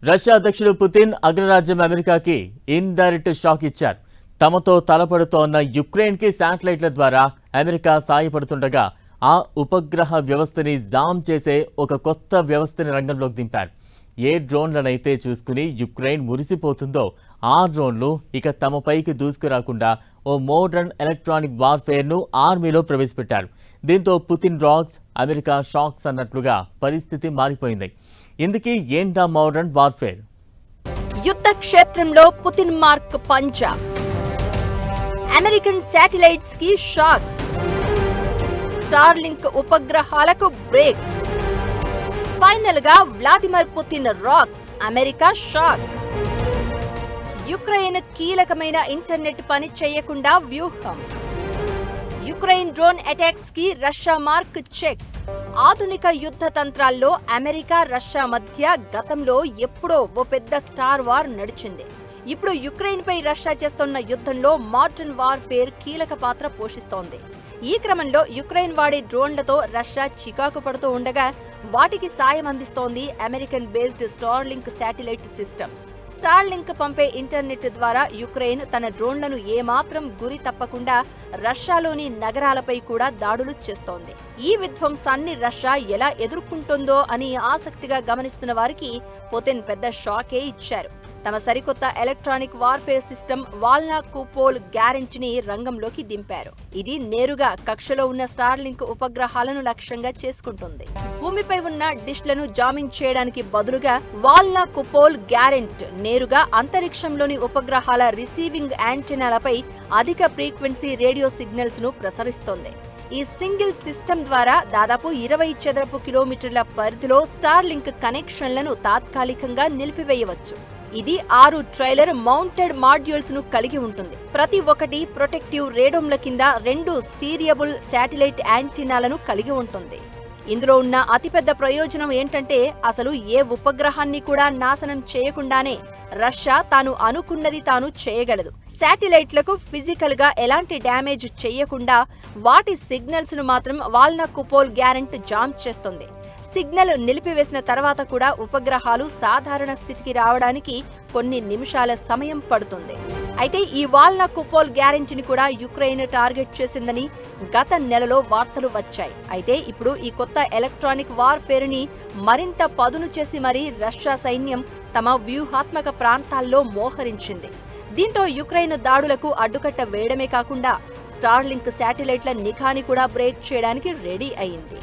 Russia అధ్యక్షుడు Putin అగ్రరాజ్యం అమెరికాకి ఇండైరెక్ట్ షాక్ ఇచ్చారు. తమతో తలపడుతోన్న యుక్రెయిన్కి శాటిలైట్ల ద్వారా అమెరికా సాయపడుతుండగా ఆ ఉపగ్రహ వ్యవస్థని జామ్ చేసే ఒక కొత్త వ్యవస్థని రంగంలోకి దింపారు. ఏ డ్రోన్లనైతే చూసుకుని యుక్రెయిన్ మురిసిపోతుందో ఆ డ్రోన్లు ఇక తమపైకి దూసుకురాకుండా ఓ మోడర్న్ ఎలక్ట్రానిక్ వార్ఫేర్ను ఆర్మీలో ప్రవేశపెట్టారు. దీంతో పుతిన్ రాక్స్, అమెరికా షాక్స్ అన్నట్లుగా పరిస్థితి మారిపోయింది. ఇందుకీ ఏంటా మోడర్న్ వార్ఫేర్? యుద్ధ క్షేత్రంలో పుతిన్ మార్క్ పంజా, అమెరికన్ శాటిలైట్స్ కి షాక్, స్టార్లింక్ ఉపగ్రహాలకు బ్రేక్. ఫైనల్ గా Vladimir Putin rocks, America shock. Ukraine కీలకమైన ఇంటర్నెట్ పని చేయకుండా వ్యూహం. యుక్రెయిన్ డ్రోన్ అటాక్స్ కి రష్యా మార్క్ చెక్. ఆధునిక యుద్ధ తంత్రాల్లో అమెరికా రష్యా మధ్య గతంలో ఎప్పుడో ఓ పెద్ద స్టార్ వార్ నడిచింది. ఇప్పుడు యుక్రెయిన్ పై రష్యా చేస్తున్న యుద్ధంలో మోడర్న్ వార్ఫేర్ కీలక పాత్ర పోషిస్తోంది. ఈ క్రమంలో యుక్రెయిన్ వాడే డ్రోన్లతో రష్యా చికాకు పడుతూ ఉండగా వాటికి సాయం అందిస్తోంది American based Starlink satellite systems. Starlink పంపే ఇంటర్నెట్ ద్వారా యుక్రెయిన్ తన డ్రోన్లను ఏమాత్రం గురి తప్పకుండా రష్యాలోని నగరాలపై కూడా దాడులు చేస్తోంది. ఈ విధ్వంసాన్ని రష్యా ఎలా ఎదుర్కొంటుందో అని ఆసక్తిగా గమనిస్తున్న వారికి పుతిన్ పెద్ద షాకే ఇచ్చారు. తమ సరికొత్త ఎలక్ట్రానిక్ వార్ఫేర్ సిస్టమ్ వాల్నా కుపోల్ గ్యారెంటీని రంగంలోకి దింపారు. ఇది నేరుగా కక్షలో ఉన్న స్టార్లింక్ ఉపగ్రహాలను లక్ష్యంగా చేసుకుంటుంది. భూమిపై ఉన్న డిష్లను జామింగ్ చేయడానికి బదులుగా వాల్నా కుపోల్ గ్యారెంట్ నేరుగా అంతరిక్షంలోని ఉపగ్రహాల రిసీవింగ్ యాంటెనాలపై అధిక ఫ్రీక్వెన్సీ రేడియో సిగ్నల్స్ ను ప్రసరిస్తోంది. ఈ సింగిల్ సిస్టమ్ ద్వారా దాదాపు 20 చదరపు కిలోమీటర్ల పరిధిలో స్టార్లింక్ కనెక్షన్లను తాత్కాలికంగా నిలిపివేయవచ్చు. ఇది 6 ట్రైలర్ మౌంటెడ్ మాడ్యూల్స్ ను కలిగి ఉంటుంది. ప్రతి ఒక్కటి ప్రొటెక్టివ్ రేడోమ్ల కింద 2 స్టీరియబుల్ శాటిలైట్ యాంటెనాలను కలిగి ఉంటుంది. ఇందులో ఉన్న అతిపెద్ద ప్రయోజనం ఏంటంటే అసలు ఏ ఉపగ్రహాన్ని కూడా నాశనం చేయకుండానే రష్యా తాను అనుకున్నది తాను చేయగలదు. శాటిలైట్లకు ఫిజికల్ గా ఎలాంటి డ్యామేజ్ చేయకుండా వాటి సిగ్నల్స్ ను మాత్రం వాల్నా కుపోల్ గ్యారెంట్ జామ్ చేస్తుంది. సిగ్నల్ నిలిపివేసిన తర్వాత కూడా ఉపగ్రహాలు సాధారణ స్థితికి రావడానికి కొన్ని నిమిషాల సమయం పడుతుంది. అయితే ఈ వాల్నా కుపోల్ గ్యారెంటీని కూడా యుక్రెయిన్ టార్గెట్ చేసిందని గత నెలలో వార్తలు వచ్చాయి. అయితే ఇప్పుడు ఈ కొత్త ఎలక్ట్రానిక్ వార్ఫేర్ ని మరింత పదును చేసి మరీ రష్యా సైన్యం తమ వ్యూహాత్మక ప్రాంతాల్లో మోహరించింది. దీంతో యుక్రెయిన్ దాడులకు అడ్డుకట్ట వేయడమే కాకుండా స్టార్లింక్ శాటిలైట్ల నిఘాని కూడా బ్రేక్ చేయడానికి రెడీ అయింది.